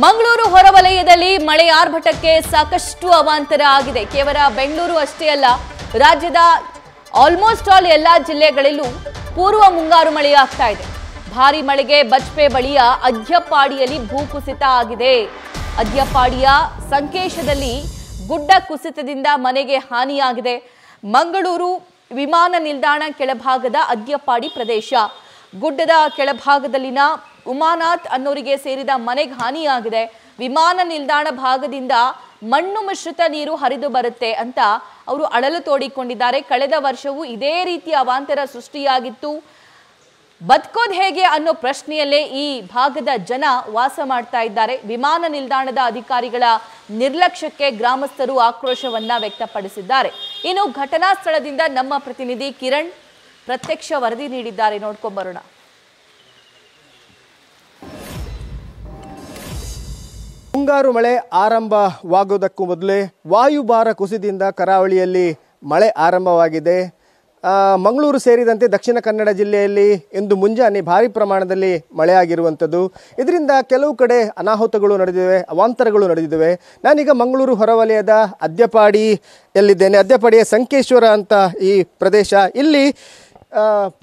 ಮಂಗಳೂರು ಹೊರವಲಯದಲ್ಲಿ ಮಳೆ ಆರ್ಭಟಕ್ಕೆ ಸಾಕಷ್ಟು ಅವಾಂತರ ಆಗಿದೆ. ಕೇವಲ ಬೆಂಗಳೂರು ಅಷ್ಟೇ ಅಲ್ಲ, ರಾಜ್ಯದ ಆಲ್ಮೋಸ್ಟ್ ಆಲ್ ಎಲ್ಲಾ ಜಿಲ್ಲೆಗಳಲ್ಲೂ ಪೂರ್ವ ಮುಂಗಾರು ಮಳೆಯಾಗ್ತಾ ಇದೆ. ಭಾರಿ ಮಳೆಗೆ ಬಜ್ಪೆ ಬಳಿಯ ಅದ್ಯಪಾಡಿಯಲ್ಲಿ ಭೂಕುಸಿತ ಆಗಿದೆ. ಅದ್ಯಪಾಡಿಯ ಸಂಕೇಶದಲ್ಲಿ ಗುಡ್ಡ ಕುಸಿತದಿಂದ ಮನೆಗೆ ಹಾನಿಯಾಗಿದೆ. ಮಂಗಳೂರು ವಿಮಾನ ನಿಲ್ದಾಣ ಕೆಳಭಾಗದ ಅದ್ಯಪಾಡಿ ಪ್ರದೇಶ, ಗುಡ್ಡದ ಕೆಳಭಾಗದಲ್ಲಿನ ಉಮಾನಾಥ್ ಅನ್ನೋರಿಗೆ ಸೇರಿದ ಮನೆಗೆ ಹಾನಿಯಾಗಿದೆ. ವಿಮಾನ ನಿಲ್ದಾಣ ಭಾಗದಿಂದ ಮಣ್ಣು ಮಿಶ್ರಿತ ನೀರು ಹರಿದು ಬರುತ್ತೆ ಅಂತ ಅವರು ಅಳಲು ತೋಡಿಕೊಂಡಿದ್ದಾರೆ. ಕಳೆದ ವರ್ಷವೂ ಇದೇ ರೀತಿಯ ಅವಾಂತರ ಸೃಷ್ಟಿಯಾಗಿತ್ತು. ಬದುಕೋದು ಹೇಗೆ ಅನ್ನೋ ಪ್ರಶ್ನೆಯಲ್ಲೇ ಈ ಭಾಗದ ಜನ ವಾಸ ಮಾಡ್ತಾ ಇದ್ದಾರೆ. ವಿಮಾನ ನಿಲ್ದಾಣದ ಅಧಿಕಾರಿಗಳ ನಿರ್ಲಕ್ಷ್ಯಕ್ಕೆ ಗ್ರಾಮಸ್ಥರು ಆಕ್ರೋಶವನ್ನ ವ್ಯಕ್ತಪಡಿಸಿದ್ದಾರೆ. ಇನ್ನು ಘಟನಾ ಸ್ಥಳದಿಂದ ನಮ್ಮ ಪ್ರತಿನಿಧಿ ಕಿರಣ್ ಪ್ರತ್ಯಕ್ಷ ವರದಿ ನೀಡಿದ್ದಾರೆ. ನೋಡ್ಕೊಂಬರೋಣ. ಮುಂಗಾರು ಮಳೆ ಆರಂಭವಾಗುವುದಕ್ಕೂ ಮೊದಲೇ ವಾಯುಭಾರ ಕುಸಿತದಿಂದ ಕರಾವಳಿಯಲ್ಲಿ ಮಳೆ ಆರಂಭವಾಗಿದೆ. ಮಂಗಳೂರು ಸೇರಿದಂತೆ ದಕ್ಷಿಣ ಕನ್ನಡ ಜಿಲ್ಲೆಯಲ್ಲಿ ಇಂದು ಮುಂಜಾನೆ ಭಾರಿ ಪ್ರಮಾಣದಲ್ಲಿ ಮಳೆಯಾಗಿರುವಂಥದ್ದು. ಇದರಿಂದ ಕೆಲವು ಕಡೆ ಅನಾಹುತಗಳು ನಡೆದಿವೆ, ಅವಾಂತರಗಳು ನಡೆದಿವೆ. ನಾನೀಗ ಮಂಗಳೂರು ಹೊರವಲಯದ ಅದ್ಯಪಾಡಿಯಲ್ಲಿದ್ದೇನೆ. ಅದ್ಯಪಾಡಿಯ ಸಂಕೇಶ್ವರ ಅಂತ ಈ ಪ್ರದೇಶ. ಇಲ್ಲಿ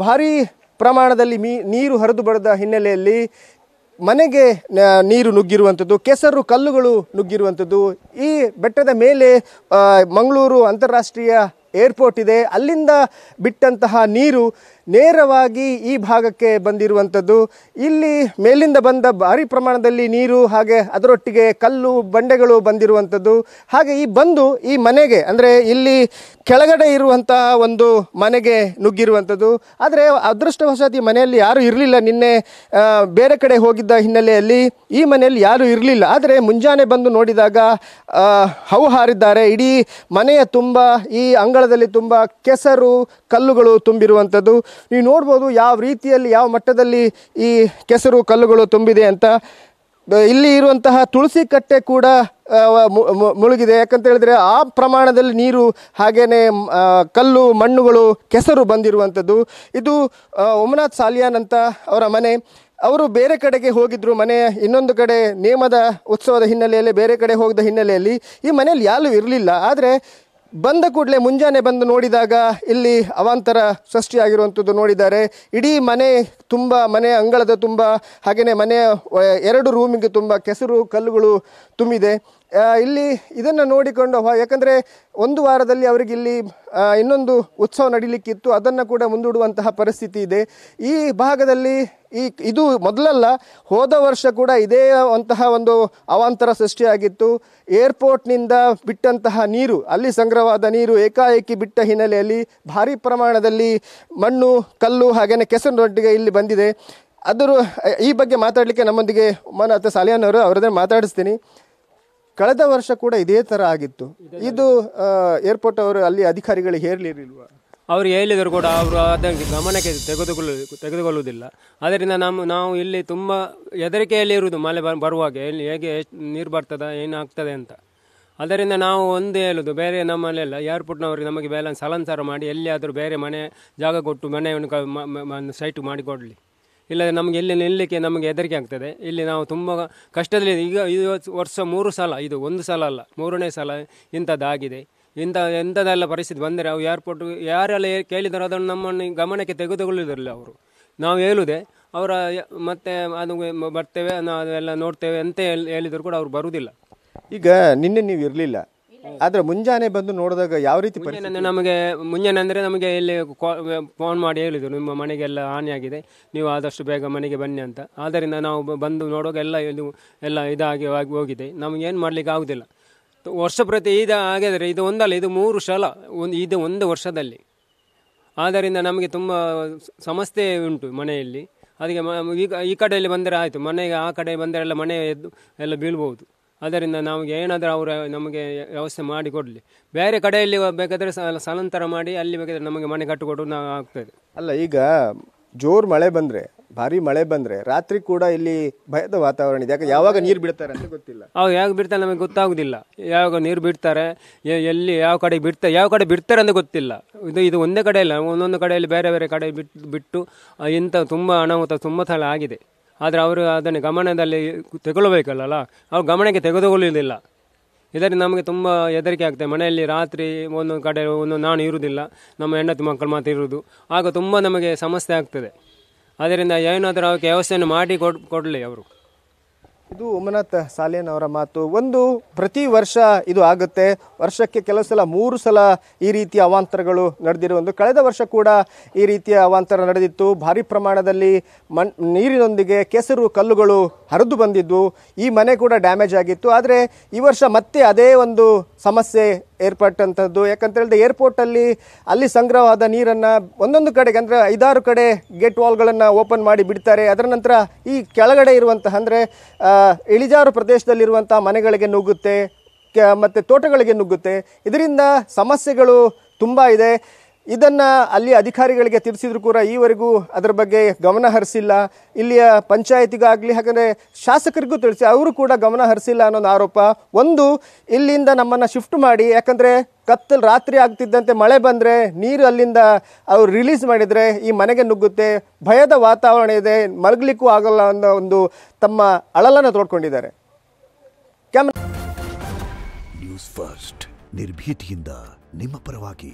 ಭಾರಿ ಪ್ರಮಾಣದಲ್ಲಿ ನೀರು ಹರಿದು ಬರದ ಹಿನ್ನೆಲೆಯಲ್ಲಿ ಮನೆಗೆ ನೀರು ನುಗ್ಗಿರುವಂಥದ್ದು, ಕೆಸರು ಕಲ್ಲುಗಳು ನುಗ್ಗಿರುವಂಥದ್ದು. ಈ ಬೆಟ್ಟದ ಮೇಲೆ ಮಂಗಳೂರು ಅಂತಾರಾಷ್ಟ್ರೀಯ ಏರ್ಪೋರ್ಟ್ ಇದೆ. ಅಲ್ಲಿಂದ ಬಿಟ್ಟಂತಹ ನೀರು ನೇರವಾಗಿ ಈ ಭಾಗಕ್ಕೆ ಬಂದಿರುವಂಥದ್ದು. ಇಲ್ಲಿ ಮೇಲಿಂದ ಬಂದ ಭಾರಿ ಪ್ರಮಾಣದಲ್ಲಿ ನೀರು, ಹಾಗೆ ಅದರೊಟ್ಟಿಗೆ ಕಲ್ಲು ಬಂಡೆಗಳು ಬಂದಿರುವಂಥದ್ದು. ಹಾಗೆ ಈ ಮನೆಗೆ ಅಂದರೆ ಇಲ್ಲಿ ಕೆಳಗಡೆ ಇರುವಂತಹ ಒಂದು ಮನೆಗೆ ನುಗ್ಗಿರುವಂಥದ್ದು. ಆದರೆ ಅದೃಷ್ಟವಶಾತ್ ಈ ಮನೆಯಲ್ಲಿ ಯಾರೂ ಇರಲಿಲ್ಲ. ನಿನ್ನೆ ಬೇರೆ ಕಡೆ ಹೋಗಿದ್ದ ಹಿನ್ನೆಲೆಯಲ್ಲಿ ಈ ಮನೆಯಲ್ಲಿ ಯಾರೂ ಇರಲಿಲ್ಲ. ಆದರೆ ಮುಂಜಾನೆ ಬಂದು ನೋಡಿದಾಗ ಹೌಹಾರಿದ್ದಾರೆ. ಇಡೀ ಮನೆಯ ತುಂಬ, ಈ ಅಂಗಳದಲ್ಲಿ ತುಂಬ ಕೆಸರು ಕಲ್ಲುಗಳು ತುಂಬಿರುವಂಥದ್ದು. ನೀವು ನೋಡ್ಬೋದು ಯಾವ ರೀತಿಯಲ್ಲಿ, ಯಾವ ಮಟ್ಟದಲ್ಲಿ ಈ ಕೆಸರು ಕಲ್ಲುಗಳು ತುಂಬಿದೆ ಅಂತ. ಇಲ್ಲಿ ಇರುವಂತಹ ತುಳಸಿ ಕಟ್ಟೆ ಕೂಡ ಮುಳುಗಿದೆ. ಯಾಕಂತ ಹೇಳಿದ್ರೆ ಆ ಪ್ರಮಾಣದಲ್ಲಿ ನೀರು, ಹಾಗೇನೆ ಕಲ್ಲು ಮಣ್ಣುಗಳು ಕೆಸರು ಬಂದಿರುವಂಥದ್ದು. ಇದು ಉಮನಾಥ್ ಸಾಲಿಯಾನ್ ಅಂತ ಅವರ ಮನೆ. ಅವರು ಬೇರೆ ಕಡೆಗೆ ಹೋಗಿದ್ರು. ಮನೆ ಇನ್ನೊಂದು ಕಡೆ ನೇಮದ ಉತ್ಸವದ ಹಿನ್ನೆಲೆಯಲ್ಲಿ ಬೇರೆ ಕಡೆ ಹೋಗಿದ್ದ ಹಿನ್ನೆಲೆಯಲ್ಲಿ ಈ ಮನೆಯಲ್ಲಿ ಯಾರೂ ಇರಲಿಲ್ಲ. ಆದರೆ ಬಂದ ಕೂಡಲೇ ಮುಂಜಾನೆ ಬಂದು ನೋಡಿದಾಗ ಇಲ್ಲಿ ಅವಾಂತರ ಸೃಷ್ಟಿಯಾಗಿರುವಂಥದ್ದು ನೋಡಿದ್ದಾರೆ. ಇಡೀ ಮನೆ ತುಂಬ, ಮನೆ ಅಂಗಳದ ತುಂಬ, ಹಾಗೆಯೇ ಮನೆಯ 2 ರೂಮಿಗೆ ತುಂಬ ಕೆಸರು ಕಲ್ಲುಗಳು ತುಂಬಿದೆ. ಇಲ್ಲಿ ಇದನ್ನು ನೋಡಿಕೊಂಡು, ಯಾಕಂದರೆ ಒಂದು ವಾರದಲ್ಲಿ ಅವರಿಗೆ ಇಲ್ಲಿ ಇನ್ನೊಂದು ಉತ್ಸವ ನಡೀಲಿಕ್ಕಿತ್ತು, ಅದನ್ನು ಕೂಡ ಮುಂದೂಡುವಂತಹ ಪರಿಸ್ಥಿತಿ ಇದೆ. ಈ ಭಾಗದಲ್ಲಿ ಇದು ಮೊದಲಲ್ಲ, ಹೋದ ವರ್ಷ ಕೂಡ ಇದೇ ಅಂತಹ ಒಂದು ಅವಾಂತರ ಸೃಷ್ಟಿಯಾಗಿತ್ತು. ಏರ್ಪೋರ್ಟ್ನಿಂದ ಬಿಟ್ಟಂತಹ ನೀರು, ಅಲ್ಲಿ ಸಂಗ್ರಹವಾದ ನೀರು ಏಕಾಏಕಿ ಬಿಟ್ಟ ಹಿನ್ನೆಲೆಯಲ್ಲಿ ಭಾರಿ ಪ್ರಮಾಣದಲ್ಲಿ ಮಣ್ಣು ಕಲ್ಲು ಹಾಗೆಯೇ ಕೆಸರಿನೊಟ್ಟಿಗೆ ಇಲ್ಲಿ ಬಂದಿದೆ. ಈ ಬಗ್ಗೆ ಮಾತಾಡಲಿಕ್ಕೆ ನಮ್ಮೊಂದಿಗೆ ಉಮಾನಾಥ್ ಸಾಲಿಯಾನ್ ಅವರು, ಅವರದೇ ಮಾತಾಡಿಸ್ತೀನಿ. ಕಳೆದ ವರ್ಷ ಕೂಡ ಇದೇ ಥರ ಆಗಿತ್ತು. ಇದು ಏರ್ಪೋರ್ಟ್ ಅವರು ಅಲ್ಲಿ ಅಧಿಕಾರಿಗಳಿಗೆ ಹೇರಲಿರಲಿಲ್ವಾ? ಅವರು ಹೇಳಿದರು ಕೂಡ ಅವರು ಅದಕ್ಕೆ ಗಮನಕ್ಕೆ ತೆಗೆದುಕೊಳ್ಳುವುದಿಲ್ಲ. ಅದರಿಂದ ನಾವು ಇಲ್ಲಿ ತುಂಬ ಹೆದರಿಕೆಯಲ್ಲಿ ಇರುವುದು, ಮಳೆ ಬರುವಾಗ ಎಲ್ಲಿ ಹೇಗೆ ನೀರು ಬರ್ತದ, ಏನಾಗ್ತದೆ ಅಂತ. ಅದರಿಂದ ನಾವು ಒಂದು ಹೇಳೋದು, ಬೇರೆ ನಮ್ಮಲ್ಲೆಲ್ಲ ಏರ್ಪೋರ್ಟ್ನವರಿಗೆ ನಮಗೆ ಬ್ಯಾಲೆನ್ಸ್ ಸ್ಥಳಾಂತರ ಮಾಡಿ ಎಲ್ಲಿಯಾದರೂ ಬೇರೆ ಮನೆ ಜಾಗ ಕೊಟ್ಟು ಮನೆಯನ್ನು ಸೈಟು ಮಾಡಿಕೊಡಲಿ. ಇಲ್ಲದೆ ನಮಗೆ ಇಲ್ಲಿ ನಿಲ್ಲಲಿಕ್ಕೆ ನಮಗೆ ಹೆದರಿಕೆ ಆಗ್ತದೆ. ಇಲ್ಲಿ ನಾವು ತುಂಬ ಕಷ್ಟದಲ್ಲಿ, ಈಗ ಇದು ವರ್ಷ 3 ಸಲ, ಇದು ಒಂದು ಸಲ ಅಲ್ಲ 3ನೇ ಸಲ ಇಂಥದ್ದಾಗಿದೆ. ಎಂಥದ್ದೆಲ್ಲ ಪರಿಸ್ಥಿತಿ ಬಂದರೆ ಅವು ಏರ್ಪೋರ್ಟ್ ಯಾರೆಲ್ಲ ಕೇಳಿದರೂ ಅದನ್ನು ನಮ್ಮನ್ನು ಗಮನಕ್ಕೆ ತೆಗೆದುಕೊಳ್ಳುವುದಿಲ್ಲ ಅವರು. ನಾವು ಹೇಳುವುದೇ ಅವರ ಮತ್ತೆ ಅದು ಬರ್ತೇವೆ, ನಾವು ಅದೆಲ್ಲ ನೋಡ್ತೇವೆ ಅಂತ ಹೇಳಿದರೂ ಕೂಡ ಅವರು ಬರುವುದಿಲ್ಲ. ಈಗ ನಿನ್ನೆ ನೀವು ಇರಲಿಲ್ಲ, ಆದರೆ ಮುಂಜಾನೆ ಬಂದು ನೋಡಿದಾಗ ಯಾವ ರೀತಿ ಮುಂಜಾನೆ ಅಂದರೆ ನಮಗೆ ಇಲ್ಲಿ ಫೋನ್ ಮಾಡಿ ಹೇಳಿದರು, ನಿಮ್ಮ ಮನೆಗೆಲ್ಲ ಹಾನಿಯಾಗಿದೆ, ನೀವು ಆದಷ್ಟು ಬೇಗ ಮನೆಗೆ ಬನ್ನಿ ಅಂತ. ಆದ್ದರಿಂದ ನಾವು ಬಂದು ನೋಡುವಾಗ ಎಲ್ಲ ಇದಾಗಿ ಹೋಗಿದೆ. ನಮಗೇನು ಮಾಡಲಿಕ್ಕೆ ಆಗುವುದಿಲ್ಲ. ವರ್ಷ ಪ್ರತಿ ಆಗಿದ್ರೆ ಇದು ಒಂದಲ್ಲ, ಇದು 3 ಸಲ ಇದು ಒಂದು ವರ್ಷದಲ್ಲಿ. ಆದ್ದರಿಂದ ನಮಗೆ ತುಂಬ ಸಮಸ್ಯೆ ಉಂಟು ಮನೆಯಲ್ಲಿ. ಅದಕ್ಕೆ ಈಗ ಈ ಕಡೆಯಲ್ಲಿ ಬಂದರೆ ಆಯಿತು, ಮನೆಗೆ ಆ ಕಡೆ ಬಂದರೆ ಎಲ್ಲ ಮನೆ ಎದ್ದು ಎಲ್ಲ ಬೀಳ್ಬೋದು. ಅದರಿಂದ ನಮಗೆ ಏನಾದರೂ ಅವರು ನಮಗೆ ವ್ಯವಸ್ಥೆ ಮಾಡಿಕೊಡಲಿ. ಬೇರೆ ಕಡೆಯಲ್ಲಿ ಬೇಕಾದರೆ ಸ್ಥಳಾಂತರ ಮಾಡಿ ಅಲ್ಲಿ ಬೇಕಾದರೆ ನಮಗೆ ಮನೆ ಕಟ್ಟಿಕೊಡು ನಾವು ಆಗ್ತದೆ. ಅಲ್ಲ, ಈಗ ಜೋರು ಮಳೆ ಬಂದರೆ, ಭಾರಿ ಮಳೆ ಬಂದರೆ ರಾತ್ರಿ ಕೂಡ ಇಲ್ಲಿ ಭಯದ ವಾತಾವರಣ ಇದೆ. ಯಾಕೆ ಯಾವಾಗ ನೀರು ಬಿಡ್ತಾರೆ ಅಂತ ಗೊತ್ತಿಲ್ಲ. ಅವ್ರು ಯಾವಾಗ ಬಿಡ್ತಾರೆ ನಮಗೆ ಗೊತ್ತಾಗೋದಿಲ್ಲ. ಯಾವಾಗ ನೀರು ಬಿಡ್ತಾರೆ, ಎಲ್ಲಿ ಯಾವ ಕಡೆ ಬಿಡ್ತಾರೆ ಅಂತ ಗೊತ್ತಿಲ್ಲ. ಇದು ಒಂದೇ ಕಡೆ ಇಲ್ಲ, ಒಂದೊಂದು ಕಡೆಯಲ್ಲಿ ಬೇರೆ ಬೇರೆ ಕಡೆ ಬಿಟ್ಟು ಇಂಥ ತುಂಬ ಅನಾಹುತ ತುಂಬ ಸಲ ಆಗಿದೆ. ಆದರೆ ಅವರು ಅದನ್ನು ಗಮನದಲ್ಲಿ ತೆಗೊಳ್ಬೇಕಲ್ಲ, ಅವ್ರು ಗಮನಕ್ಕೆ ತೆಗೆದುಕೊಳ್ಳುವುದಿಲ್ಲ. ಇದರಿಂದ ನಮಗೆ ತುಂಬ ಹೆದರಿಕೆ ಆಗ್ತದೆ. ಮನೆಯಲ್ಲಿ ರಾತ್ರಿ ಒಂದೊಂದು ಕಡೆ ನಾನು ಇರುವುದಿಲ್ಲ, ನಮ್ಮ ಹೆಂಡತಿ ಮಕ್ಕಳು ಮಾತ್ರ ಇರುವುದು. ಆಗ ತುಂಬ ನಮಗೆ ಸಮಸ್ಯೆ ಆಗ್ತದೆ. ಅದರಿಂದ ಏನಾದರೂ ಅವಕ್ಕೆ ವ್ಯವಸ್ಥೆಯನ್ನು ಮಾಡಿ ಕೊಡಲಿ ಅವರು. ಇದು ಉಮನಾಥ್ ಸಾಲೇನ್ ಅವರ ಮಾತು. ಒಂದು ಪ್ರತಿ ವರ್ಷ ಇದು ಆಗುತ್ತೆ, ವರ್ಷಕ್ಕೆ ಕೆಲವು ಸಲ 3 ಸಲ ಈ ರೀತಿಯ ಅವಾಂತರಗಳು ನಡೆದಿರುವುದು. ಕಳೆದ ವರ್ಷ ಕೂಡ ಈ ರೀತಿಯ ಅವಾಂತರ ನಡೆದಿತ್ತು. ಭಾರಿ ಪ್ರಮಾಣದಲ್ಲಿ ನೀರಿನೊಂದಿಗೆ ಕೆಸರು ಕಲ್ಲುಗಳು ಹರಿದು ಬಂದಿದ್ದು, ಈ ಮನೆ ಕೂಡ ಡ್ಯಾಮೇಜ್ ಆಗಿತ್ತು. ಆದರೆ ಈ ವರ್ಷ ಮತ್ತೆ ಅದೇ ಒಂದು ಸಮಸ್ಯೆ ಏರ್ಪಟ್ಟಂಥದ್ದು. ಯಾಕಂತ ಹೇಳಿದ್ರೆ ಏರ್ಪೋರ್ಟಲ್ಲಿ ಅಲ್ಲಿ ಸಂಗ್ರಹವಾದ ನೀರನ್ನು ಒಂದೊಂದು ಕಡೆಗೆ ಅಂದರೆ 5-6 ಕಡೆ ಗೇಟ್ ವಾಲ್ಗಳನ್ನು ಓಪನ್ ಮಾಡಿ ಬಿಡ್ತಾರೆ. ಅದರ ನಂತರ ಈ ಕೆಳಗಡೆ ಇರುವಂತಹ ಅಂದರೆ ಇಳಿಜಾರು ಪ್ರದೇಶದಲ್ಲಿರುವಂಥ ಮನೆಗಳಿಗೆ ನುಗ್ಗುತ್ತೆ, ಮತ್ತು ತೋಟಗಳಿಗೆ ನುಗ್ಗುತ್ತೆ. ಇದರಿಂದ ಸಮಸ್ಯೆಗಳು ತುಂಬ ಇದೆ. ಇದನ್ನು ಅಲ್ಲಿ ಅಧಿಕಾರಿಗಳಿಗೆ ತಿಳಿಸಿದ್ರು ಕೂಡ ಈವರೆಗೂ ಅದರ ಬಗ್ಗೆ ಗಮನ ಹರಿಸಿಲ್ಲ. ಇಲ್ಲಿಯ ಪಂಚಾಯತಿಗಾಗಲಿ ಹಾಗಾದರೆ ಶಾಸಕರಿಗೂ ತಿಳಿಸಿ ಅವರು ಕೂಡ ಗಮನ ಹರಿಸಿಲ್ಲ ಅನ್ನೋದು ಆರೋಪ. ಒಂದು, ಇಲ್ಲಿಂದ ನಮ್ಮನ್ನು ಶಿಫ್ಟ್ ಮಾಡಿ, ಯಾಕಂದರೆ ಕತ್ತಲು ರಾತ್ರಿ ಆಗ್ತಿದ್ದಂತೆ ಮಳೆ ಬಂದರೆ ನೀರು ಅಲ್ಲಿಂದ ಅವರು ರಿಲೀಸ್ ಮಾಡಿದರೆ ಈ ಮನೆಗೆ ನುಗ್ಗುತ್ತೆ, ಭಯದ ವಾತಾವರಣ ಇದೆ, ಮಲಗಲಿಕ್ಕೂ ಆಗಲ್ಲ ಅನ್ನೋ ಒಂದು ತಮ್ಮ ಅಳಲನ್ನು ತೋಡ್ಕೊಂಡಿದ್ದಾರೆ. ನ್ಯೂಸ್ ಫಸ್ಟ್ ನಿರ್ಭೀತಿಯಿಂದ ನಿಮ್ಮ ಪರವಾಗಿ.